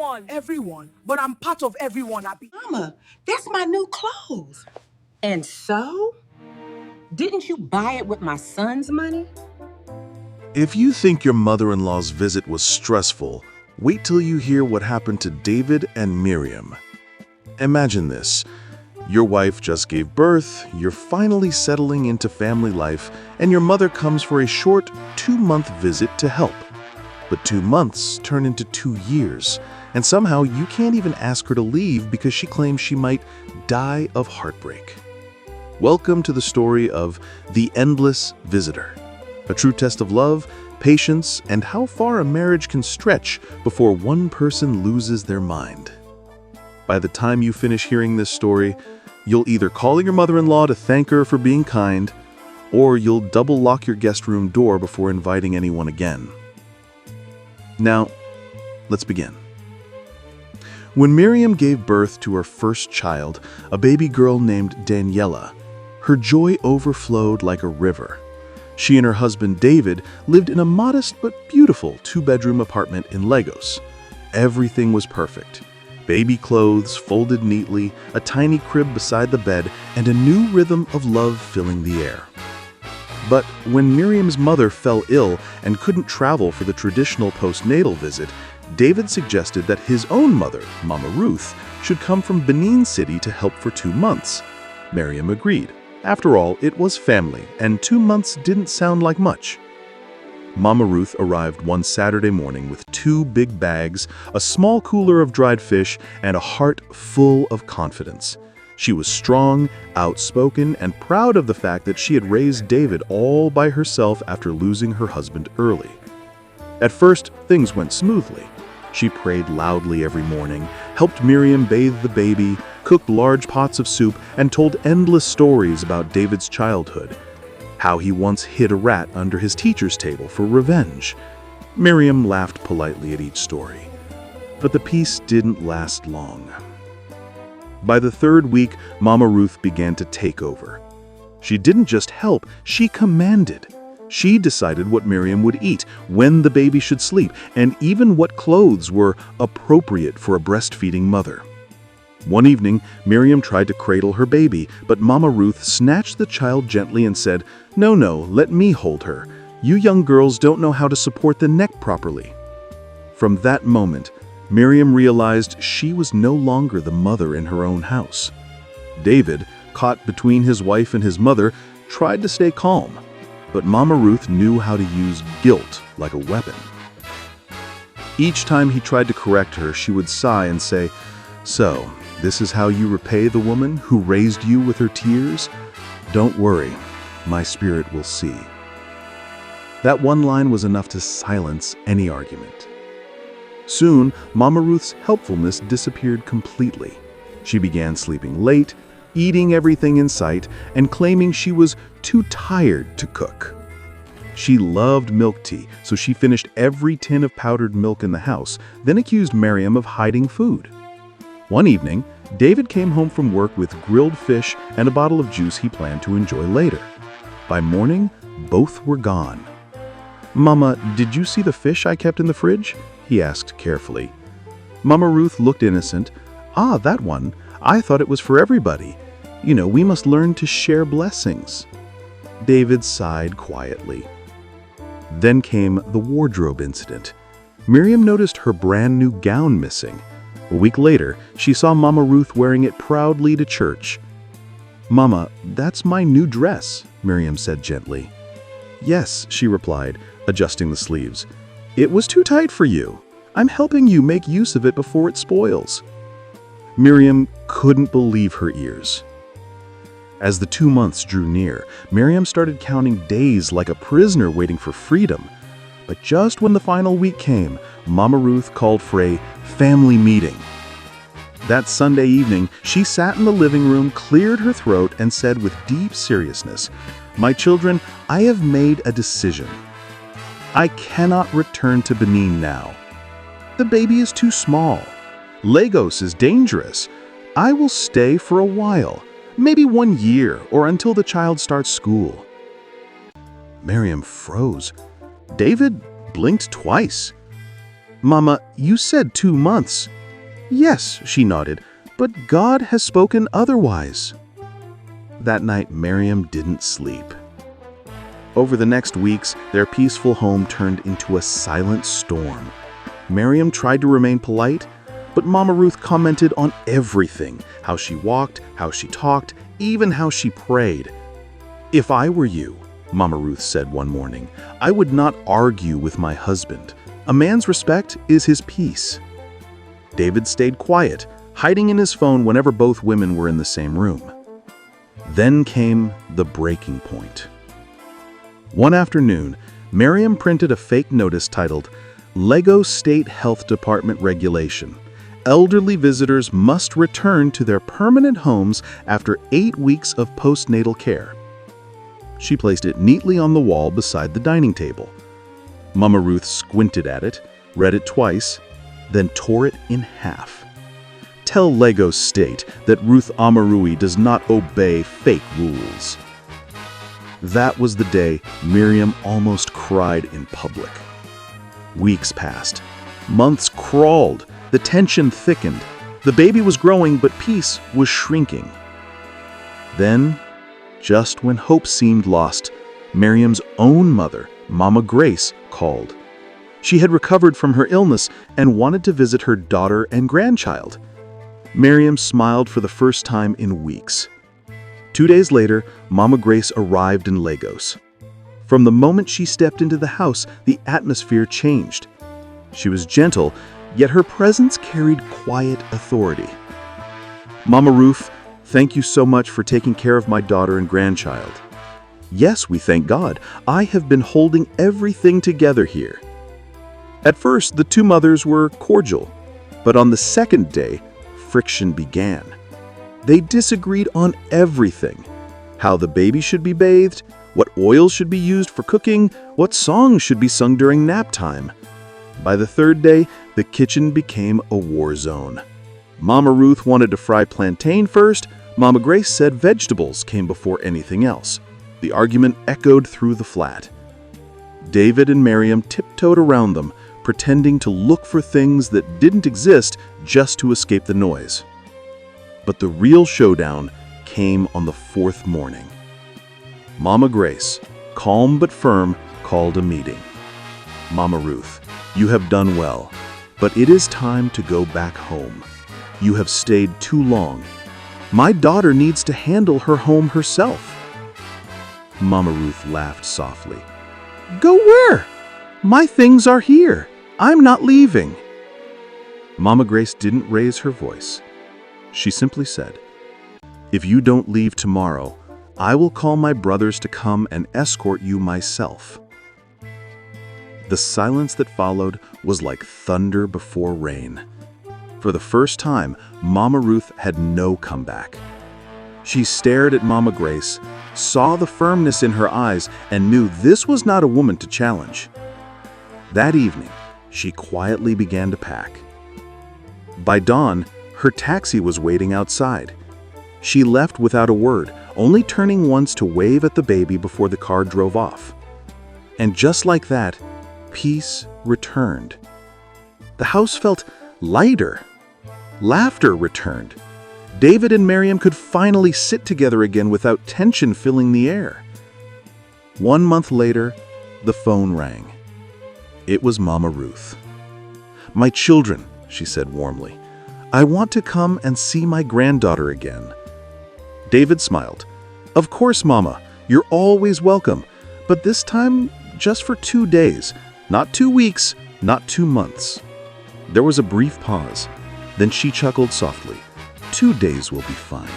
everyone. Everyone? But I'm part of everyone, Abby. Mama, that's my new clothes. And so? Didn't you buy it with my son's money? If you think your mother-in-law's visit was stressful, wait till you hear what happened to David and Miriam. Imagine this. Your wife just gave birth, you're finally settling into family life, and your mother comes for a short 2-month visit to help. But 2 months turn into 2 years, and somehow you can't even ask her to leave because she claims she might die of heartbreak. Welcome to the story of The Endless Visitor, a true test of love, patience, and how far a marriage can stretch before one person loses their mind. By the time you finish hearing this story, you'll either call your mother-in-law to thank her for being kind, or you'll double lock your guest room door before inviting anyone again. Now, let's begin. When Miriam gave birth to her first child, a baby girl named Daniela, her joy overflowed like a river. She and her husband David lived in a modest but beautiful 2-bedroom apartment in Lagos. Everything was perfect. Baby clothes folded neatly, a tiny crib beside the bed, and a new rhythm of love filling the air. But when Miriam's mother fell ill and couldn't travel for the traditional postnatal visit, David suggested that his own mother, Mama Ruth, should come from Benin City to help for 2 months. Miriam agreed. After all, it was family, and 2 months didn't sound like much. Mama Ruth arrived one Saturday morning with 2 big bags, a small cooler of dried fish, and a heart full of confidence. She was strong, outspoken, and proud of the fact that she had raised David all by herself after losing her husband early. At first, things went smoothly. She prayed loudly every morning, helped Miriam bathe the baby, cooked large pots of soup, and told endless stories about David's childhood. How he once hid a rat under his teacher's table for revenge. Miriam laughed politely at each story. But the peace didn't last long. By the 3rd week, Mama Ruth began to take over. She didn't just help, she commanded. She decided what Miriam would eat, when the baby should sleep, and even what clothes were appropriate for a breastfeeding mother. One evening, Miriam tried to cradle her baby, but Mama Ruth snatched the child gently and said, "No, let me hold her. You young girls don't know how to support the neck properly." From that moment, Miriam realized she was no longer the mother in her own house. David, caught between his wife and his mother, tried to stay calm, but Mama Ruth knew how to use guilt like a weapon. Each time he tried to correct her, she would sigh and say, "So, this is how you repay the woman who raised you with her tears? Don't worry, my spirit will see." That one line was enough to silence any argument. Soon, Mama Ruth's helpfulness disappeared completely. She began sleeping late, eating everything in sight, and claiming she was too tired to cook. She loved milk tea, so she finished every tin of powdered milk in the house, then accused Miriam of hiding food. One evening, David came home from work with grilled fish and a bottle of juice he planned to enjoy later. By morning, both were gone. "Mama, did you see the fish I kept in the fridge?" he asked carefully. Mama Ruth looked innocent. "Ah, that one. I thought it was for everybody. You know, we must learn to share blessings." David sighed quietly. Then came the wardrobe incident. Miriam noticed her brand new gown missing. A week later, she saw Mama Ruth wearing it proudly to church. "Mama, that's my new dress," Miriam said gently. "Yes," she replied, adjusting the sleeves. "It was too tight for you. I'm helping you make use of it before it spoils." Miriam couldn't believe her ears. As the 2 months drew near, Miriam started counting days like a prisoner waiting for freedom. But just when the final week came, Mama Ruth called for a family meeting. That Sunday evening, she sat in the living room, cleared her throat, and said with deep seriousness, "My children, I have made a decision. I cannot return to Benin now. The baby is too small. Lagos is dangerous. I will stay for a while, maybe 1 year or until the child starts school." Miriam froze. David blinked twice. "Mama, you said 2 months. "Yes," she nodded, "but God has spoken otherwise." That night, Miriam didn't sleep. Over the next weeks, their peaceful home turned into a silent storm. Miriam tried to remain polite, but Mama Ruth commented on everything: how she walked, how she talked, even how she prayed. "If I were you," Mama Ruth said one morning, "I would not argue with my husband. A man's respect is his peace." David stayed quiet, hiding in his phone whenever both women were in the same room. Then came the breaking point. One afternoon, Miriam printed a fake notice titled, "Lagos State Health Department Regulation. Elderly visitors must return to their permanent homes after 8 weeks of postnatal care." She placed it neatly on the wall beside the dining table. Mama Ruth squinted at it, read it twice, then tore it in half. "Tell Lagos State that Ruth Amarui does not obey fake rules." That was the day Miriam almost cried in public. Weeks passed. Months crawled. The tension thickened. The baby was growing, but peace was shrinking. Then, just when hope seemed lost, Miriam's own mother, Mama Grace, called. She had recovered from her illness and wanted to visit her daughter and grandchild. Miriam smiled for the first time in weeks. 2 days later, Mama Grace arrived in Lagos. From the moment she stepped into the house, the atmosphere changed. She was gentle, yet her presence carried quiet authority. "Mama Ruth, thank you so much for taking care of my daughter and grandchild." "Yes, we thank God. I have been holding everything together here." At first, the two mothers were cordial, but on the second day, friction began. They disagreed on everything: how the baby should be bathed, what oil should be used for cooking, what songs should be sung during nap time. By the third day, the kitchen became a war zone. Mama Ruth wanted to fry plantain first. Mama Grace said vegetables came before anything else. The argument echoed through the flat. David and Miriam tiptoed around them, pretending to look for things that didn't exist just to escape the noise. But the real showdown came on the fourth morning. Mama Grace, calm but firm, called a meeting. "Mama Ruth, you have done well, but it is time to go back home. You have stayed too long. My daughter needs to handle her home herself." Mama Ruth laughed softly. "Go where? My things are here. I'm not leaving." Mama Grace didn't raise her voice. She simply said, "If you don't leave tomorrow, I will call my brothers to come and escort you myself." The silence that followed was like thunder before rain. For the first time, Mama Ruth had no comeback. She stared at Mama Grace, saw the firmness in her eyes, and knew this was not a woman to challenge. That evening, she quietly began to pack. By dawn, her taxi was waiting outside. She left without a word, only turning once to wave at the baby before the car drove off. And just like that, peace returned. The house felt lighter. Laughter returned. David and Miriam could finally sit together again without tension filling the air. 1 month later, the phone rang. It was Mama Ruth. "My children," she said warmly, "I want to come and see my granddaughter again." David smiled. "Of course, Mama, you're always welcome, but this time just for 2 days, not 2 weeks, not 2 months. There was a brief pause. Then she chuckled softly. 2 days will be fine.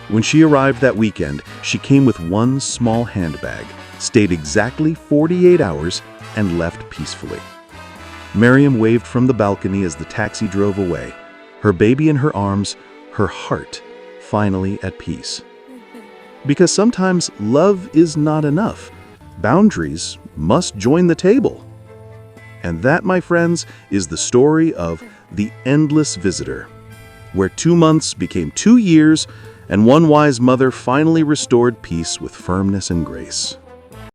When she arrived that weekend, she came with one small handbag, stayed exactly 48 hours, and left peacefully. Miriam waved from the balcony as the taxi drove away, her baby in her arms, her heart finally at peace. Because sometimes love is not enough. Boundaries must join the table. And that, my friends, is the story of The Endless Visitor, where 2 months became 2 years, and one wise mother finally restored peace with firmness and grace.